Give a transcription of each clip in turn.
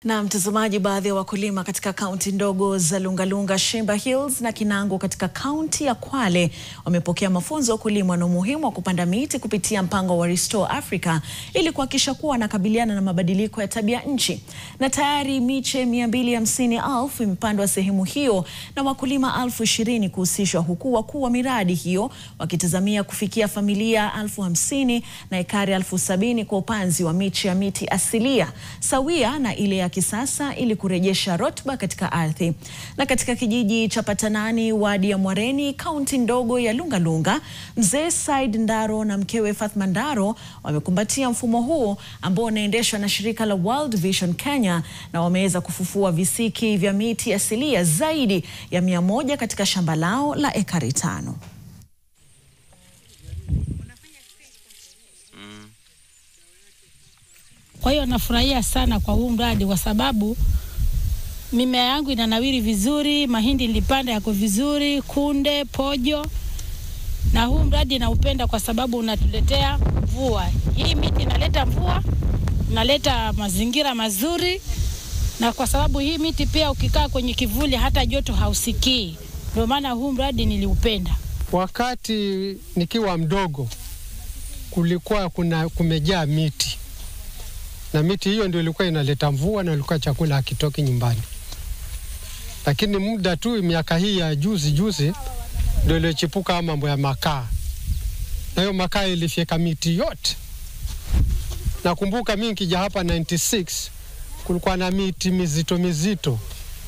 Na mtazamaji, baadhi ya wakulima katika kaunti ndogo za Lungalunga, Shimba Hills na Kinango katika kaunti ya Kwale wamepokea mafunzo ya kulima na umuhimu wa kupanda miti kupitia mpango wa Restore Africa ili kuhakikisha kuwa wanakabiliana na mabadiliko ya tabia nchi. Na tayari miche 250,000 imepandwa sehemu hiyo na wakulima 20,000 kuhusishwa, huku wakuu wa miradi hiyo wakitazamia kufikia familia 50,000 na ekari 70,000 kwa upanzi wa miche ya miti asilia sawia na ile ya kisasa ili kurejesha rotba katika ardhi. Na katika kijiji cha Patanani, wadi ya Mwareni, kaunti ndogo ya Lungalunga, mzee Said Ndaro na mkewe Fatma Ndaro wamekumbatia mfumo huo ambao unaendeshwa na shirika la World Vision Kenya, na wameweza kufufua visiki vya miti asilia zaidi ya 100 katika shamba lao la ekari 5. Kwa hiyo nafurahia sana kwa huu mradi kwa sababu mimea yangu inanawiri vizuri, mahindi nilipanda yako vizuri, kunde, pojo. Na huu mradi naupenda kwa sababu unatuletea mvua. Hii miti inaleta mvua, inaleta mazingira mazuri, na kwa sababu hii miti pia ukikaa kwenye kivuli hata joto hausikii. Ndio maana huu mradi niliupenda. Wakati nikiwa mdogo kulikuwa kumejaa miti. Na miti hiyo ndio ilikuwa inaleta mvua na ilikuwa chakula hakitoki nyumbani. Lakini muda tu miaka hii ya juzi ndio ilichipuka mambo ya makaa. Na hiyo makaa ilifyeka miti yote. Nakumbuka mimi nikija hapa 96 kulikuwa na miti mizito,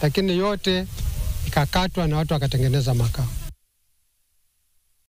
lakini yote ikakatwa na watu wakatengeneza makaa.